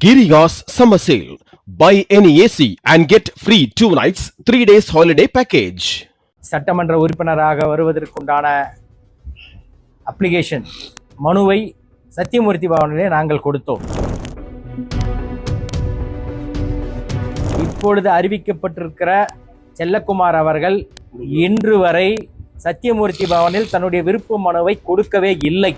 Giriya's summer sale. Buy any AC and get free 2 nights, 3 days holiday package. சட்டமன்ற உறுப்பினராக வருவதற்குண்டான application மனுவை சத்தியமூர்த்தி பவனிலே நாங்கள் கொடுத்தோம். இப்பொழுது அறிவிக்கப்பட்டிருக்கிற செல்லக்குமார் அவர்கள் இன்று வரை சத்தியமூர்த்தி பவனில் தன்னுடைய விருப்ப மனுவை கொடுக்கவே இல்லை.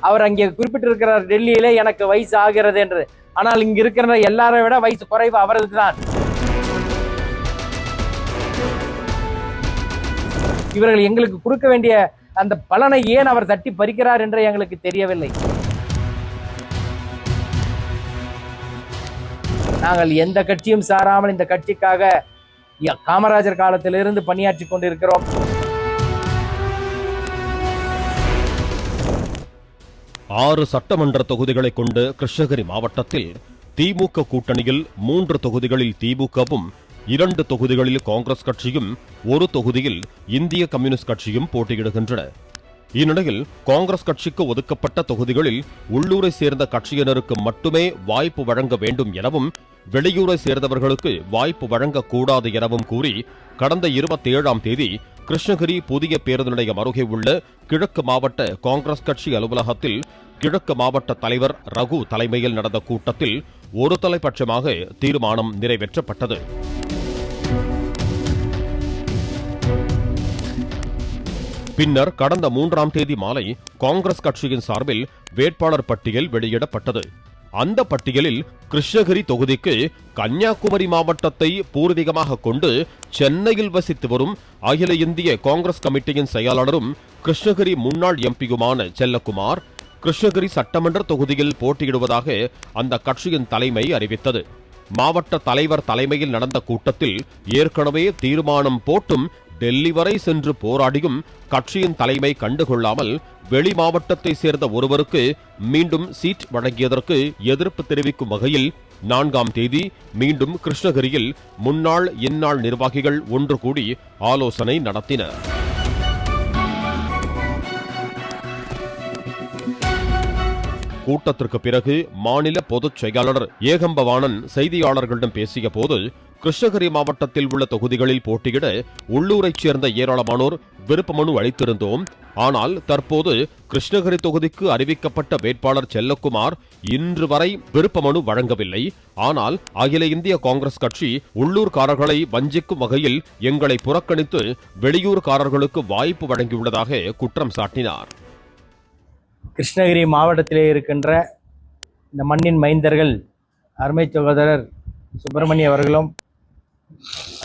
அவர் அங்கே குறிப்பிட்டிருக்கிறார், டெல்லியிலே எனக்கு வயசு ஆகிறது என்று. ஆனால் இங்க இருக்கிற எல்லாரை விட வயசு குறைவு அவரது தான். இவர்கள் எங்களுக்கு கொடுக்க வேண்டிய அந்த பலனை ஏன் அவர் தட்டி பறிக்கிறார் என்று எங்களுக்கு தெரியவில்லை. நாங்கள் எந்த கட்சியும் சாராமல் இந்த கட்சிக்காக காமராஜர் காலத்திலிருந்து பணியாற்றி கொண்டிருக்கிறோம். ஆறு சட்டமன்ற தொகுதிகளை கொண்ட கிருஷ்ணகிரி மாவட்டத்தில் திமுக கூட்டணியில் 3 தொகுதிகளில் திமுகவும், 2 தொகுதிகளில் காங்கிரஸ் கட்சியும், 1 தொகுதியில் இந்திய கம்யூனிஸ்ட் கட்சியும் போட்டியிடுகின்றன. இந்நிலையில் காங்கிரஸ் கட்சிக்கு ஒதுக்கப்பட்ட தொகுதிகளில் உள்ளூரை சேர்ந்த கட்சியினருக்கு மட்டுமே வாய்ப்பு வழங்க வேண்டும் எனவும், வெளியூரை சேர்ந்தவர்களுக்கு வாய்ப்பு வழங்கக்கூடாது எனவும் கூறி கடந்த 27ஆம் தேதி கிருஷ்ணகிரி புதிய பேருந்து நிலையம் அருகே உள்ள கிழக்கு மாவட்ட காங்கிரஸ் கட்சி அலுவலகத்தில் கிழக்கு மாவட்ட தலைவர் ரகு தலைமையில் நடந்த கூட்டத்தில் ஒரு தலைபட்சமாக தீர்மானம் நிறைவேற்றப்பட்டது. பின்னர் கடந்த 3ஆம் தேதி மாலை காங்கிரஸ் கட்சியின் சார்பில் வேட்பாளர் பட்டியல் வெளியிடப்பட்டது. அந்த பட்டியலில் கிருஷ்ணகிரி தொகுதிக்கு கன்னியாகுமரி மாவட்டத்தை பூர்வீகமாக கொண்டு சென்னையில் வசித்து வரும் அகில இந்திய காங்கிரஸ் கமிட்டியின் செயலாளரும் கிருஷ்ணகிரி முன்னாள் எம்பியுமான செல்லக்குமார் கிருஷ்ணகிரி சட்டமன்ற தொகுதியில் போட்டியிடுவதாக அந்த கட்சியின் தலைமை அறிவித்தது. மாவட்ட தலைவர் தலைமையில் நடந்த கூட்டத்தில் ஏற்கனவே தீர்மானம் போட்டும் டெல்லி வரை சென்று போராடியும் கட்சியின் தலைமை கண்டுகொள்ளாமல் வெளி மாவட்டத்தை சேர்ந்த ஒருவருக்கு மீண்டும் சீட் வழங்கியதற்கு எதிர்ப்பு தெரிவிக்கும் வகையில் 4ஆம் தேதி மீண்டும் கிருஷ்ணகிரியில் முன்னாள் இந்நாள் நிர்வாகிகள் ஒன்று கூடி ஆலோசனை நடத்தினர். கூட்டத்திற்கு பிறகு மாநில பொதுச் செயலாளர் ஏகம்பவாணன் செய்தியாளர்களிடம் பேசிய போது, கிருஷ்ணகிரி மாவட்டத்தில் உள்ள தொகுதிகளில் போட்டியிட உள்ளூரைச் சேர்ந்த ஏராளமானோர் விருப்ப மனு அளித்திருந்தோம். ஆனால் தற்போது கிருஷ்ணகிரி தொகுதிக்கு அறிவிக்கப்பட்ட வேட்பாளர் செல்லக்குமார் இன்று வரை விருப்ப மனு வழங்கவில்லை. ஆனால் அகில இந்திய காங்கிரஸ் கட்சி உள்ளூர்காரர்களை வஞ்சிக்கும் வகையில் எங்களை புறக்கணித்து வெளியூர்காரர்களுக்கு வாய்ப்பு வழங்கியுள்ளதாக குற்றம் சாட்டினார். கிருஷ்ணகிரி மாவட்டத்திலே இருக்கின்ற இந்த மண்ணின் மைந்தர்கள் அருமை சகோதரர் சுப்பிரமணிய அவர்களும்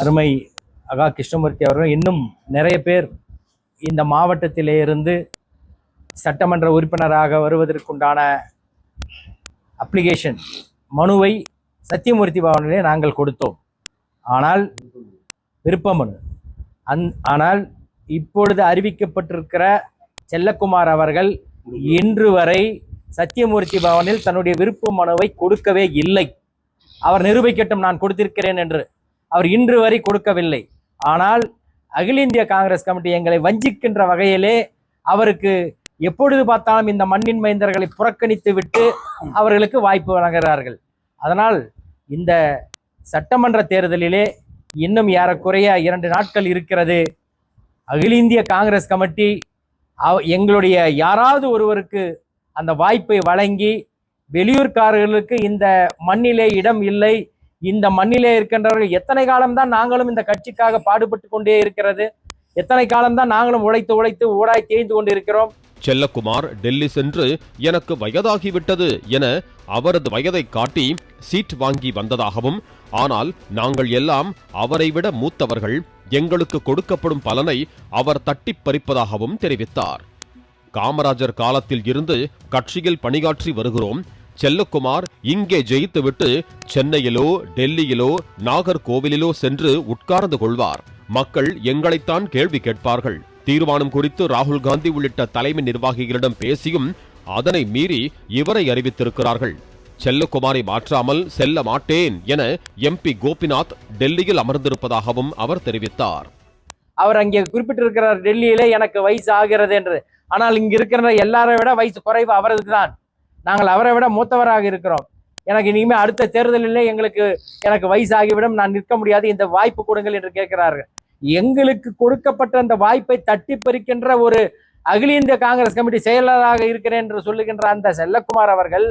அருமை அகா கிருஷ்ணமூர்த்தி அவர்களும் இன்னும் நிறைய பேர் இந்த மாவட்டத்திலே இருந்து சட்டமன்ற உறுப்பினராக வருவதற்குண்டான அப்ளிகேஷன் மனுவை சத்தியமூர்த்தி பவனிலே நாங்கள் கொடுத்தோம். ஆனால் விருப்ப மனு ஆனால் இப்பொழுது அறிவிக்கப்பட்டிருக்கிற செல்லக்குமார் அவர்கள் இன்று வரை சத்தியமூர்த்தி பவனில் தன்னுடைய விருப்ப மனுவை கொடுக்கவே இல்லை. அவர் நிரூபிக்கட்டும் நான் கொடுத்திருக்கிறேன் என்று. அவர் இன்று வரை கொடுக்கவில்லை. ஆனால் அகில இந்திய காங்கிரஸ் கமிட்டி எங்களை வஞ்சிக்கின்ற வகையிலே அவருக்கு எப்பொழுது பார்த்தாலும் இந்த மண்ணின் மைந்தர்களை புறக்கணித்து விட்டு அவர்களுக்கு வாய்ப்பு வழங்குகிறார்கள். அதனால் இந்த சட்டமன்ற தேர்தலிலே இன்னும் ஏறக்குறைய 2 நாட்கள் இருக்கிறது. அகில இந்திய காங்கிரஸ் கமிட்டி எங்களுடைய யாராவது ஒருவருக்கு அந்த வாய்ப்பை வழங்கி, வெளியூர்காரர்களுக்கு இந்த மண்ணிலே இடம் இல்லை, இந்த மண்ணிலே இருக்கின்றவர்கள் எத்தனை காலம்தான் நாங்களும் இந்த கட்சிக்காக பாடுபட்டு கொண்டே இருக்கிறது, எத்தனை காலம்தான் நாங்களும் உழைத்து ஊடாய் தேய்ந்து கொண்டிருக்கிறோம். செல்லக்குமார் டெல்லி சென்று எனக்கு வயதாகிவிட்டது என அவரது வயதை காட்டி சீட் வாங்கி வந்ததாகவும், ஆனால் நாங்கள் எல்லாம் அவரை விட மூத்தவர்கள், எங்களுக்கு கொடுக்கப்படும் பலனை அவர் தட்டி பறிப்பதாகவும் தெரிவித்தார். காமராஜர் காலத்தில் இருந்து கட்சியில் பணியாற்றி வருகிறோம். செல்லக்குமார் இங்கே ஜெயித்துவிட்டு சென்னையிலோ டெல்லியிலோ நாகர்கோவிலிலோ சென்று உட்கார்ந்து கொள்வார். மக்கள் எங்களைத்தான் கேள்வி கேட்பார்கள். தீர்மானம் குறித்து ராகுல் காந்தி உள்ளிட்ட தலைமை நிர்வாகிகளிடம் பேசியும் அதனை மீறி இவரை அறிவித்திருக்கிறார்கள். செல்லக்குமாரை மாற்றாமல் செல்ல மாட்டேன் என எம்பி கோபிநாத் டெல்லியில் அமர்ந்திருப்பதாகவும் அவர் தெரிவித்தார். அவர் அங்கே குறிப்பிட்டிருக்கிறார், டெல்லியிலே எனக்கு வயசு ஆகிறது என்று. ஆனால் இங்க இருக்கிற எல்லாரை விட வயசு குறைவு அவருக்கு தான். நாங்கள் அவரை விட மூத்தவராக இருக்கிறோம். எனக்கு இனிமே அடுத்த தேர்தலிலே எனக்கு வயசாகிவிடும், நான் நிற்க முடியாது, இந்த வாய்ப்பு கொடுங்கள் என்று கேட்கிறார்கள். எங்களுக்கு கொடுக்கப்பட்ட அந்த வாய்ப்பை தட்டி பறிக்கின்ற ஒரு அகில இந்திய காங்கிரஸ் கமிட்டி செயலாளராக இருக்கிறேன் என்று சொல்லுகின்ற அந்த செல்லக்குமார் அவர்கள்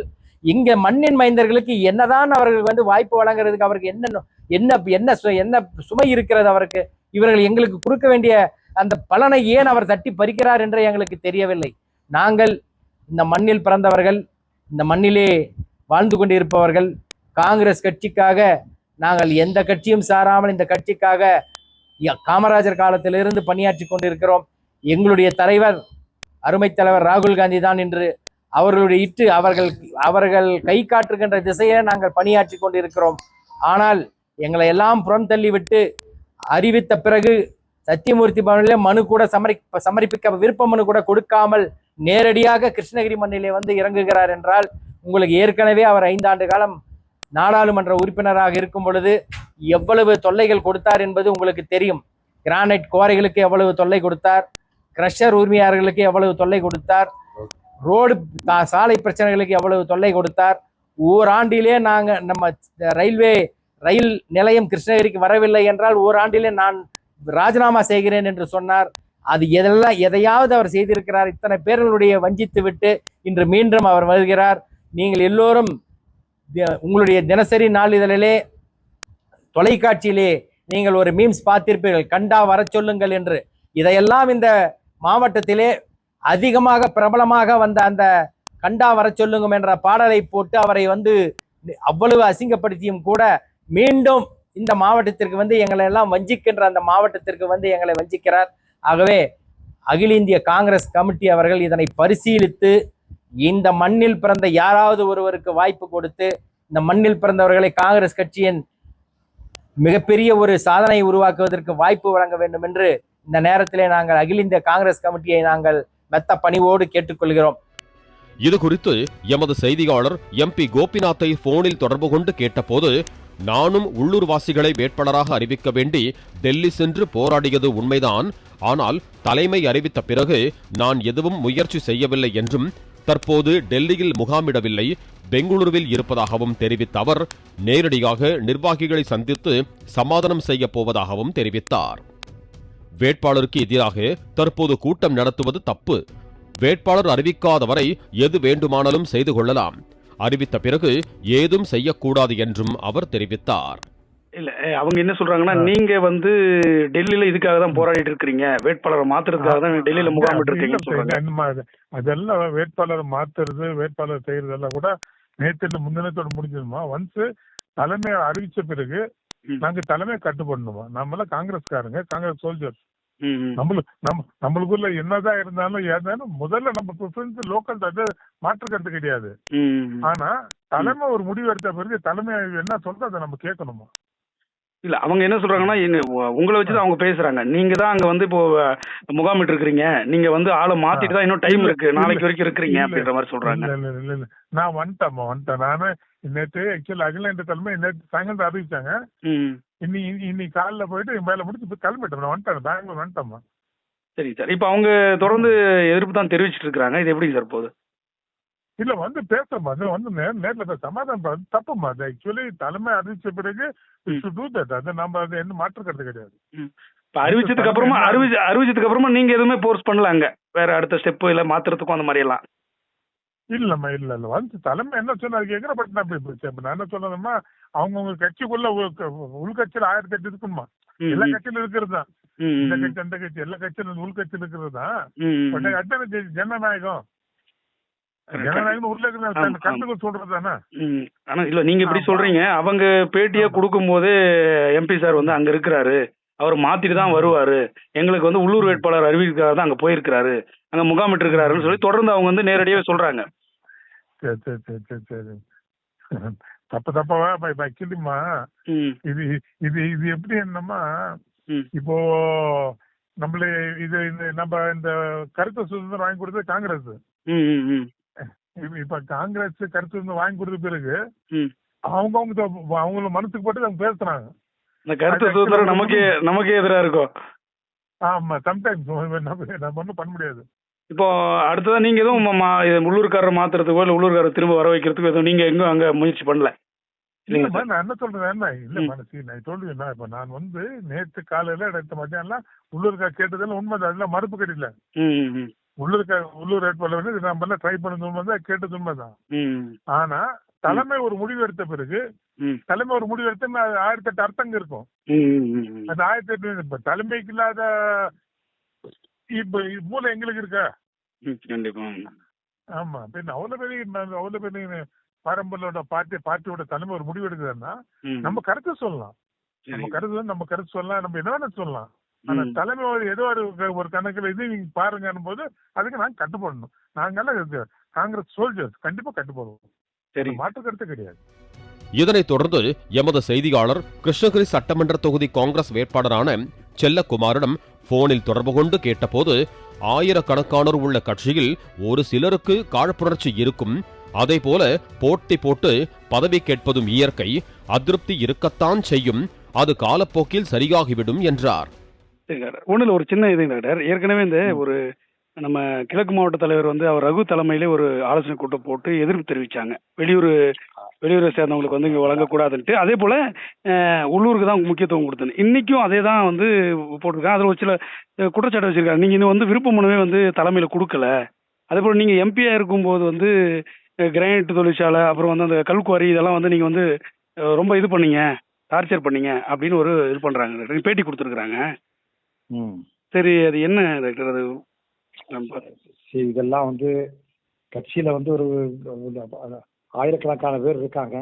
இங்க மண்ணின் மைந்தர்களுக்கு என்னதான் அவர்கள் வாய்ப்பு வழங்குறதுக்கு அவருக்கு என்ன என்ன என்ன என்ன சுமை இருக்கிறது அவருக்கு? இவர்கள் எங்களுக்கு கொடுக்க வேண்டிய அந்த பலனை ஏன் அவர் தட்டி பறிக்கிறார் என்று எங்களுக்கு தெரியவில்லை. நாங்கள் இந்த மண்ணில் பிறந்தவர்கள், இந்த மண்ணிலே வாழ்ந்து கொண்டிருப்பவர்கள், காங்கிரஸ் கட்சிக்காக நாங்கள் எந்த கட்சியும் சாராமல் இந்த கட்சிக்காக காமராஜர் காலத்திலிருந்து பணியாற்றி கொண்டிருக்கிறோம். எங்களுடைய தலைவர் அருமை தலைவர் ராகுல் காந்தி தான் என்று அவர்களுடைய அவர்கள் கை காட்டுகின்ற திசையை நாங்கள் பணியாற்றி கொண்டிருக்கிறோம். ஆனால் எங்களை எல்லாம் புறம் தள்ளிவிட்டு அறிவித்த பிறகு சத்தியமூர்த்தி பவனிலே மனு கூட சமர்ப்பிக்க விருப்ப மனு கூட கொடுக்காமல் நேரடியாக கிருஷ்ணகிரி மண்ணிலே இறங்குகிறார் என்றால், உங்களுக்கு ஏற்கனவே அவர் 5 ஆண்டு காலம் நாடாளுமன்ற உறுப்பினராக இருக்கும் பொழுது எவ்வளவு தொல்லைகள் கொடுத்தார் என்பது உங்களுக்கு தெரியும். கிரானைட் குவாரிகளுக்கு எவ்வளவு தொல்லை கொடுத்தார், கிரஷர் உரிமையாளர்களுக்கு எவ்வளவு தொல்லை கொடுத்தார், ரோடு சாலை பிரச்சனைகளுக்கு எவ்வளவு தொல்லை கொடுத்தார். ஓராண்டிலே நம்ம ரயில் நிலையம் கிருஷ்ணகிரிக்கு வரவில்லை என்றால் ஓராண்டிலே நான் ராஜினாமா செய்கிறேன் என்று சொன்னார். அது எதையாவது அவர் செய்திருக்கிறார்? இத்தனை பேர்களுடைய வஞ்சித்து விட்டு இன்று மீண்டும் அவர் வருகிறார். நீங்கள் எல்லோரும் உங்களுடைய தினசரி நாளிதழிலே தொலைக்காட்சியிலே நீங்கள் ஒரு மீம்ஸ் பார்த்திருப்பீர்கள், கண்டா வர சொல்லுங்கள் என்று. இதையெல்லாம் இந்த மாவட்டத்திலே அதிகமாக பிரபலமாக வந்த அந்த கண்டா வர சொல்லுங்க என்ற பாடலை போட்டு அவரை அவ்வளவு அசிங்கப்படுத்தியும் கூட மீண்டும் இந்த மாவட்டத்திற்கு எங்களை எல்லாம் வஞ்சிக்கின்ற அந்த மாவட்டத்திற்கு எங்களை வஞ்சிக்கிறார். ஆகவே அகில இந்திய காங்கிரஸ் கமிட்டி அவர்கள் இதனை பரிசீலித்து இந்த மண்ணில் பிறந்த யாராவது ஒருவருக்கு வாய்ப்பு கொடுத்து இந்த மண்ணில் பிறந்தவர்களை காங்கிரஸ் கட்சியின் மிகப்பெரிய ஒரு சாதனை உருவாக்குவதற்கு வாய்ப்பு வழங்க வேண்டும் என்று இந்த நேரத்திலே நாங்கள் அகில இந்திய காங்கிரஸ் கமிட்டியை நாங்கள் மெத்த பணிவோடு கேட்டுக்கொள்கிறோம். இது குறித்து எமது செய்தியாளர் MP கோபிநாத்தை போனில் தொடர்பு கொண்டு கேட்டபோது, நானும் உள்ளூர்வாசிகளை வேட்பாளராக அறிவிக்க வேண்டி டெல்லி சென்று போராடியது உண்மைதான். ஆனால் தலைமை அறிவித்த பிறகு நான் எதுவும் முயற்சி செய்யவில்லை என்றும், தற்போது டெல்லியில் முகாமிடவில்லை, பெங்களூருவில் இருப்பதாகவும் தெரிவித்த அவர் நேரடியாக நிர்வாகிகளை சந்தித்து சமாதானம் செய்ய போவதாகவும் தெரிவித்தார். வேட்பாளருக்கு எதிராக தற்போது கூட்டம் நடத்துவது தப்பு. வேட்பாளர் அறிவிக்காத வரை எது வேண்டுமானாலும் செய்து கொள்ளலாம். அறிவித்த பிறகு ஏதும் செய்யக்கூடாது என்றும் அவர் தெரிவித்தார். இல்ல அவங்க என்ன சொல்றாங்கன்னா, நீங்க டெல்லியில இதுக்காக தான் போராடிட்டு இருக்கீங்க, வேட்பாளரை மாத்துறதுக்காக தான் டெல்லியில முகாமிட்டு இருக்கீங்கன்னு சொல்றாங்க. அதெல்லாம் வேட்பாளர் மாத்துறது, வேட்பாளர் செய்யறதெல்லாம் கூட நேற்று முன்தினத்தோட முடிஞ்சிருமா? ஒன்ஸ் தலைமை அறிவிச்ச பிறகு நாங்க தலைமையை கட்டுப்படணுமா? நம்மளாம் காங்கிரஸ்காரங்க, காங்கிரஸ் சோல்ஜர்ஸ். நம்மளுக்குள்ள என்னதான் இருந்தாலும் முதல்ல நம்ம ப்ரிஃபரன்ஸ் லோக்கல் மாற்று கருத்து கிடையாது. ஆனா தலைமை ஒரு முடிவு எடுத்த பிறகு தலைமை என்ன சொல்றது அதை நம்ம கேட்கணுமா? இல்ல அவங்க என்ன சொல்றாங்கன்னா, உங்களை வச்சுதான் அவங்க பேசுறாங்க. நீங்க தான் அங்க இப்போ முகாமிட்டு இருக்கிறீங்க, நீங்க ஆளை மாத்திட்டு தான் இன்னும் டைம் இருக்கு, நாளைக்கு வரைக்கும் இருக்கிறீங்க அப்படின்ற மாதிரி சொல்றாங்க. இல்ல நான் வந்துட்டேன். நானு நேற்று ஆக்சுவலி அகில இந்திய தலைமை நேற்று சாயங்காலம் அறிவிச்சாங்க. இன்னைக்கு காலைல போயிட்டு மேல முடிச்சு கிளம்பிட்டேன். நான் வந்துட்டேன், பெங்களூர் வந்துட்டேம்மா. சரி சார், இப்ப அவங்க தொடர்ந்து எதிர்ப்பு தான் தெரிவிச்சிட்டு இருக்காங்க. இது எப்படி சார் போகுது? இல்ல பேசுறமா, நேர்ல சமாதானம் தப்புமா. அது ஆக்சுவலி தலைமை அறிவிச்ச பிறகு அது நம்ம என்ன மாற்று கருத்து கிடையாது. அறிவிச்சதுக்கு அப்புறமா நீங்க எதுவுமே போர்ஸ் பண்ணல அங்க வேற அடுத்த ஸ்டெப் இல்ல மாத்துறதுக்கும் அந்த மாதிரி எல்லாம்? இல்லம்மா இல்ல தலைமை என்ன சொன்னா கேக்குற. பட் நான் என்ன சொன்னதுமா, அவங்கவுங்க கட்சிக்குள்ள உள்கட்சியில 1008 இருக்குமா. எல்லா கட்சியிலும் இருக்கிறது தான். இந்த கட்சி அந்த கட்சி எல்லா கட்சியிலும் உள்கட்சியில் இருக்கிறது தான். பட் அதான் ஜனநாயகம். ஆனா இல்ல நீங்க இப்படி சொல்றீங்க. அவங்க பேட்டியா கொடுக்கும் போது MP சார் அங்க இருக்கிறாரு, அவர் மாத்திட்டு தான் வருவாரு, எங்களுக்கு உள்ளூர் வேட்பாளர் அறிவிக்கிறாரு தான் அங்க போயிருக்கிறாரு, அங்க முகாமிட்டு இருக்கிறாருன்னு சொல்லி தொடர்ந்து அவங்க நேரடியாவே சொல்றாங்க. சரி தப்பா ஆக்சுவலிமா இது இது இது எப்படி என்னமா, இப்போ நம்மளே நம்ம இந்த கருத்து சுதந்திரம் வாங்கி கொடுத்தது காங்கிரஸ். இப்ப காங்கிரஸ் கருத்து வாங்கி கொடுத்த பிறகு அவங்க மனசுக்கு போட்டு அவங்க பேசுறாங்க. இந்த கருத்து சுதந்திரம் நமக்கே எதிராக இருக்கும். ஆமா, சம்டைம்ஸ் நம்ம ஒன்றும் பண்ண முடியாது. இப்போ அடுத்ததான் நீங்க எதுவும் இது உள்ளூர்காரர் மாத்துறதுக்கோ இல்ல உள்ளூர்காரர் திரும்ப வர வைக்கிறதுக்கோ எதுவும் நீங்க எங்கும் அங்க முயற்சி பண்ணல இல்லைங்க இல்லம்மா சார்? நான் என்ன சொல்றேன் என்ன இல்லம்மா நான் சொல்றேன் இப்ப நான் வந்து நேற்று காலையில நேற்று மத்தியானம் உள்ளூர்கார் கேட்டதெல்லாம் உண்மைதான், அதெல்லாம் மறுப்பு கிடையாது. ம் உள்ளூர் வேட்பாளர் வந்து நம்ம ட்ரை பண்ணது உண்மைதான், கேட்டது உண்மைதான். ம் ஆனா தலைமை ஒரு முடிவு எடுத்த பிறகு ம் தலைமை ஒரு முடிவு எடுத்த 1008 அர்த்தங்க இருக்கும். ம் அந்த 1008 இப்ப தலைமைக்கு இல்லாத இப்ப மூளை எங்களுக்கு இருக்கா? கண்டிப்பா. ஆமா, பின்ன அவ்வளவு பெரிய பாரம்பரியோட பார்ட்டியோட தலைமை ஒரு முடிவு எடுக்குதுன்னா நம்ம கருத்து சொல்லலாம், நம்ம கருத்து சொல்லலாம், நம்ம என்ன வேணா சொல்லலாம். ஆனா தலைமை ஏதோ ஒரு கணக்குல இது நீங்க பாருங்க போது அதுக்கு நாங்க கட்டுப்படணும். நாங்கெல்லாம் காங்கிரஸ் சோல்ஜர்ஸ், கண்டிப்பா கட்டுப்படுவோம், சரி, மாற்று கருத்து கிடையாது. இதனைத் தொடர்ந்து எமது செய்தியாளர் கிருஷ்ணகிரி சட்டமன்ற தொகுதி காங்கிரஸ் வேட்பாளரான செல்லக்குமாரிடம் போனில் தொடர்பு கொண்டு கேட்டபோது, ஆயிரக்கணக்கானோர் உள்ள கட்சியில் ஒரு சிலருக்கு காழ்ப்புணர்ச்சி இருக்கும், அதேபோல போட்டி போட்டு பதவி கேட்பதும் இயற்கை, அதிருப்தி இருக்கத்தான் செய்யும், அது காலப்போக்கில் சரியாகிவிடும் என்றார். ஒண்ணுல ஒரு சின்ன இது டாக்டர், ஏற்கனவே இந்த ஒரு நம்ம கிழக்கு மாவட்ட தலைவர் வந்து அவர் ரகு தலைமையிலே ஒரு ஆலோசனை கூட்டம் போட்டு எதிர்ப்பு தெரிவிச்சாங்க. வெளியூரை சேர்ந்தவங்களுக்கு வந்து இங்கே வழங்கக்கூடாதுன்ட்டு. அதே போல உள்ளூருக்கு தான் முக்கியத்துவம் கொடுத்தேன். இன்னைக்கும் அதே தான் வந்து போட்டிருக்காங்க. அதில் ஒரு சில குற்றச்சாட்டு வச்சிருக்காங்க. நீங்கள் இன்னும் வந்து விருப்ப மனுவே வந்து தலைமையில் கொடுக்கல. அதே போல் நீங்கள் எம்பியா இருக்கும்போது வந்து கிரானைட் தொழிற்சாலை, அப்புறம் வந்து அந்த கல்குவாரி, இதெல்லாம் வந்து நீங்கள் வந்து ரொம்ப இது பண்ணீங்க, டார்ச்சர் பண்ணீங்க அப்படின்னு ஒரு இது பண்ணுறாங்க, பேட்டி கொடுத்துருக்குறாங்க. சரி, அது என்ன டாக்டர்? அது இதெல்லாம் வந்து கட்சியில வந்து ஒரு ஆயிரக்கணக்கான பேர் இருக்காங்க.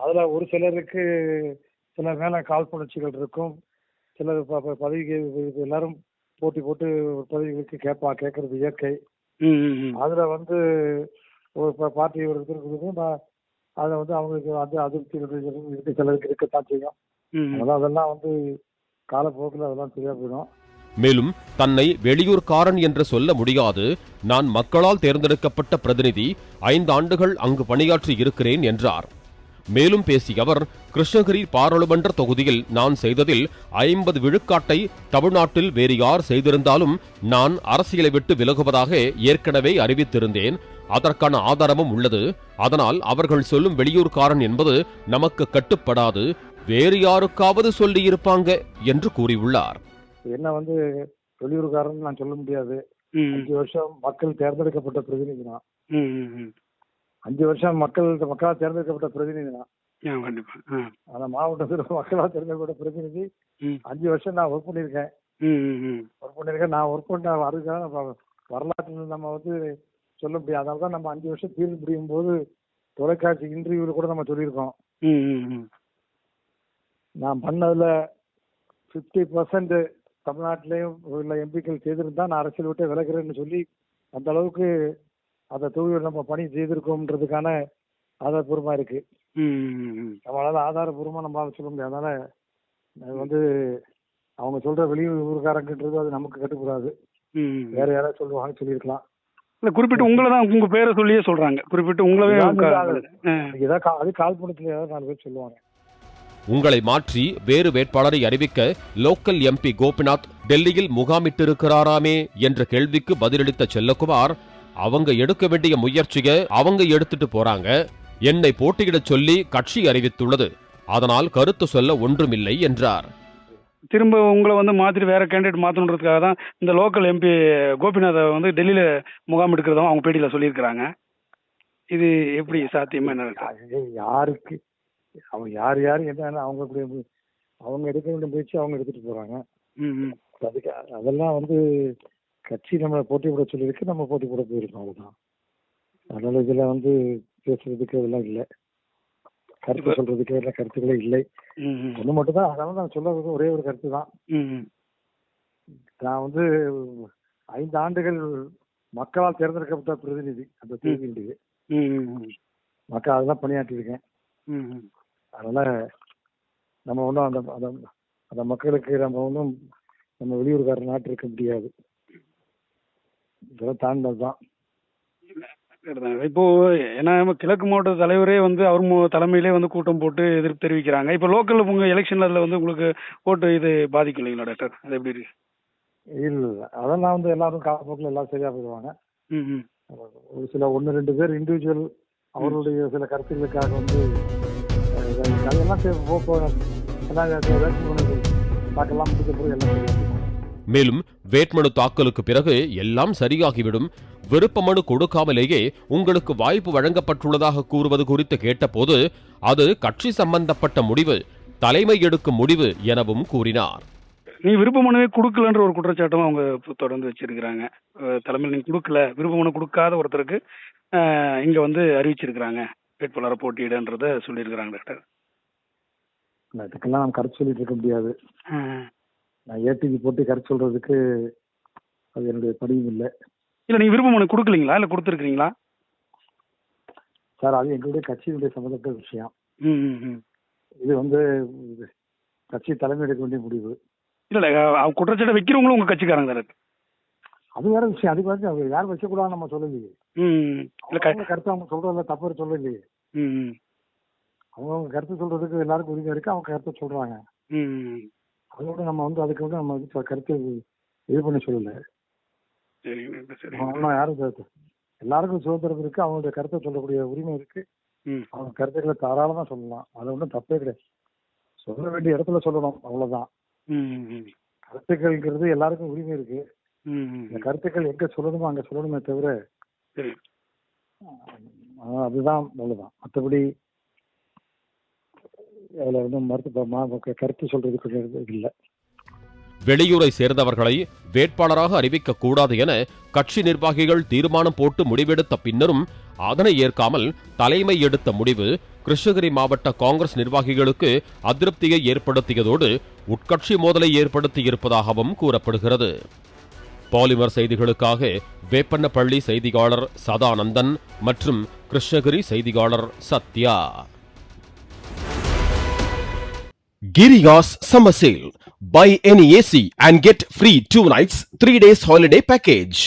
அதுல ஒரு சிலருக்கு சில மேல காழ்ப்புணர்ச்சிகள் இருக்கும். சிலர் பதவிக்கு எல்லாரும் போட்டி போட்டு பதவிகளுக்கு கேட்கறது இயற்கை. அதுல வந்து ஒரு பார்ட்டி இருக்குது, அதுல வந்து அவங்களுக்கு வந்து அதிருப்தி இருக்கு, சிலருக்கு இருக்கத்தான் செய்யும். அதெல்லாம் வந்து காலப்போக்கில் அதெல்லாம் சரியா போயிடும். மேலும் தன்னை வெளியூர்காரன் என்று சொல்ல முடியாது, நான் மக்களால் தேர்ந்தெடுக்கப்பட்ட பிரதிநிதி, 5 ஆண்டுகள் அங்கு பணியாற்றி இருக்கிறேன் என்றார். மேலும் பேசிய அவர், கிருஷ்ணகிரி பாராளுமன்ற தொகுதியில் நான் செய்ததில் 50 விழுக்காட்டை தமிழ்நாட்டில் வேறு யார் செய்திருந்தாலும் நான் அரசியலை விட்டு விலகுவதாக ஏற்கனவே அறிவித்திருந்தேன், அதற்கான ஆதாரமும் உள்ளது. அதனால் அவர்கள் சொல்லும் வெளியூர்காரன் என்பது நமக்கு கட்டுப்படாது, வேறு யாருக்காவது சொல்லியிருப்பாங்க என்று கூறியுள்ளார். என்ன வந்து வெளியூர்காரன் நான் சொல்ல முடியாது. 5 வருஷம் மக்கள் தேர்ந்தெடுக்கப்பட்ட பிரதிநிதி தான். 5 வருஷம் மக்களால் தேர்ந்தெடுக்கப்பட்ட பிரதிநிதி தான். ஆனா மாவட்டத்தில் மக்களால் தேர்ந்தெடுக்கப்பட்ட பிரதிநிதி 5 வருஷம் நான் ஒர்க் பண்ணியிருக்கேன். நான் ஒர்க் பண்ண அதுக்காக வரலாற்று நம்ம வந்து சொல்ல முடியாது. அதனாலதான் நம்ம 5 வருஷம் தீர்வு முடியும் போது தொலைக்காட்சி இன்டர்வியூல கூட நம்ம சொல்லியிருக்கோம், நான் பண்ணதுல 50% தமிழ்நாட்டிலையும் உள்ள எம்பிக்கள் செய்திருந்தா நான் அரசியல் விட்டு விலகிறேன்னு சொல்லி அந்த அளவுக்கு அந்த தொகுதியில் நம்ம பணி செய்திருக்கோம்ன்றதுக்கான ஆதாரபூர்வமா இருக்கு. நம்மளால ஆதாரபூர்வமா நம்மளால சொல்ல முடியாது. அதனால வந்து அவங்க சொல்ற வெளியூர்காரங்கன்றது அது நமக்கு கட்டுப்படாது. வேற யாராவது சொல்லுவாங்க, சொல்லியிருக்கலாம். இல்ல, குறிப்பிட்டு உங்களை தான் உங்க பேரை சொல்லியே சொல்றாங்க, குறிப்பிட்டு உங்களவே அது கால்புணத்துல ஏதாவது 4 பேர் சொல்லுவாங்க. உங்களை மாற்றி வேறு வேட்பாளரை அறிவிக்க லோக்கல் எம்பி கோபிநாத் டெல்லியில் முகாமிட்டிருக்கிறாராமே என்ற கேள்விக்கு பதிலளித்த செல்லக்குமார், அவங்க எடுக்க வேண்டிய முயற்சியை அவங்க எடுத்துட்டு போறாங்க, என்னை போட்டியிடச் சொல்லி கட்சி அறிவித்துள்ளது, அதனால் கருத்து சொல்ல ஒன்றுமில்லை என்றார். திரும்ப உங்களை வந்து மாத்திட்டு வேற கேண்டிடேட் மாத்தணுன்றதுக்காக தான் இந்த லோக்கல் எம்பி கோபிநாத் வந்து டெல்லியில முகாம் எடுக்கிறதும் அவங்க பேட்டியில சொல்லியிருக்கிறாங்க. இது எப்படி சாத்தியமா? என்ன யாருக்கு அவங்க யார் என்ன அவங்க எடுக்க வேண்டிய முயற்சி அவங்க எடுத்துட்டு போறாங்க. அதுக்கு அதெல்லாம் வந்து கட்சி நம்ம போட்டி போட சொல்லியிருக்கு, நம்ம போட்டி போட போயிருக்கோம், அவ்வளவுதான். அதனால இதுல வந்து பேசுறதுக்கு அதெல்லாம் இல்லை, கருத்து சொல்றதுக்கு எல்லாம் கருத்துக்களே இல்லை. ஒண்ணு மட்டும் தான், அதனால நான் சொல்றது ஒரே ஒரு கருத்து தான். நான் வந்து 5 ஆண்டுகள் மக்களால் தேர்ந்தெடுக்கப்பட்ட பிரதிநிதி, அந்த தொகுதியினுடைய மக்கள் அதெல்லாம் பணியாற்றிருக்கேன். அதனால நம்ம ஒன்றும் அந்த மக்களுக்கு நம்ம ஒன்றும் நம்ம வெளியூர்காரர் நாட்டு இருக்க முடியாது, இதெல்லாம் தாண்டதுதான். இப்போ ஏன்னா கிழக்கு மாவட்ட தலைவரே வந்து அவர் தலைமையிலே வந்து கூட்டம் போட்டு எதிர்ப்பு தெரிவிக்கிறாங்க. இப்போ லோக்கல் உங்க எலெக்ஷன்ல அதுல வந்து உங்களுக்கு ஓட்டு இது பாதிக்கும் இல்லைங்களா டாக்டர்? அது எப்படி இருக்கு? இல்ல அதெல்லாம் வந்து எல்லாரும் காலப்போக்கில் எல்லாம் சரியா போயிடுவாங்க. ஒரு சில 1-2 பேர் இண்டிவிஜுவல் அவர்களுடைய சில கருத்துக்களுக்காக வந்து அதெல்லாம் பார்க்கலாம் முடிஞ்ச பிறகு எல்லாம் சரியா போயிடும். மேலும் வேட்புமனு தாக்கலுக்கு பிறகு எல்லாம் சரியாகிவிடும், விருப்ப மனு கொடுக்காமலேயே உங்களுக்கு வாய்ப்பு வழங்கப்பட்டுள்ளதாக கூறுவது குறித்து கேட்டபோது அது கட்சி சம்பந்தப்பட்ட முடிவு, தலைமை எடுக்கும் முடிவு எனவும் கூறினார். நீ விருப்ப மனுவே கொடுக்கலன்ற ஒரு குற்றச்சாட்டும் அவங்க தொடர்ந்து வச்சிருக்கிறாங்க. தலைமையில் நீங்க கொடுக்கல, விருப்ப மனு கொடுக்காத ஒருத்தருக்கு இங்க வந்து அறிவிச்சிருக்கிறாங்க வேட்பாளரை போட்டியிடன்றத சொல்லியிருக்கிறாங்க டாக்டர். இதுக்கெல்லாம் நம்ம கருத்து சொல்லிட்டு இருக்க முடியாது. நான் ஏடிவி போட்டு கருத்து சொல்றதுக்கு அது என்னுடைய படியும் இல்லை. இல்ல நீங்க விருப்ப மனு கொடுக்கலீங்களா இல்ல கொடுத்துருக்கீங்களா சார்? அது எங்களுடைய கட்சியினுடைய சம்பந்தப்பட்ட விஷயம். இது வந்து கட்சி தலைமை எடுக்க வேண்டிய முடிவு. இல்ல குற்றச்சாட்டை வைக்கிறவங்களும் உங்க கட்சிக்காரங்க தானே. அது வேற விஷயம். அது பார்த்து அவங்க யாரும் வைக்கக்கூடாது நம்ம சொல்லலையே. கருத்து அவங்க சொல்றதுல தப்பு சொல்லலையே. அவங்க கருத்து சொல்றதுக்கு எல்லாருக்கும் உரிமை இருக்கு, அவங்க கருத்தை சொல்றாங்க. அதோட நம்ம வந்து அதுக்கு வந்து நம்ம கருத்து இது பண்ணி சொல்லல. யாரும் எல்லாருக்கும் சுதந்திரம் இருக்கு, அவங்களுடைய கருத்தை சொல்லக்கூடிய உரிமை இருக்கு. அவங்க கருத்துக்களை தாராளமா சொல்லலாம், அது ஒன்றும் தப்பே கிடையாது. சொல்ல வேண்டிய இடத்துல சொல்லணும், அவ்வளவுதான். கருத்துக்கள்ங்கிறது எல்லாருக்கும் உரிமை இருக்கு. இந்த கருத்துக்கள் எங்க சொல்லணுமோ அங்க சொல்லணுமே தவிர அதுதான் அவ்வளவுதான். மற்றபடி அதுல வந்து கருத்து சொல்றதுக்கு இல்லை. வெளியூரை சேர்ந்தவர்களை வேட்பாளராக அறிவிக்க கூடாது என கட்சி நிர்வாகிகள் தீர்மானம் போட்டு முடிவெடுத்த பின்னரும் அதனை ஏற்காமல் தலைமை எடுத்த முடிவு கிருஷ்ணகிரி மாவட்ட காங்கிரஸ் நிர்வாகிகளுக்கு அதிருப்தியை ஏற்படுத்தியதோடு உட்கட்சி மோதலை ஏற்படுத்தியிருப்பதாகவும் கூறப்படுகிறது. பாலிமர் செய்திகளுக்காக வேப்பன்னப்பள்ளி செய்தியாளர் சதானந்தன் மற்றும் கிருஷ்ணகிரி செய்தியாளர் Sathya. Giriya's Summer Sale. Buy any AC and get free 2 nights, 3 days holiday package.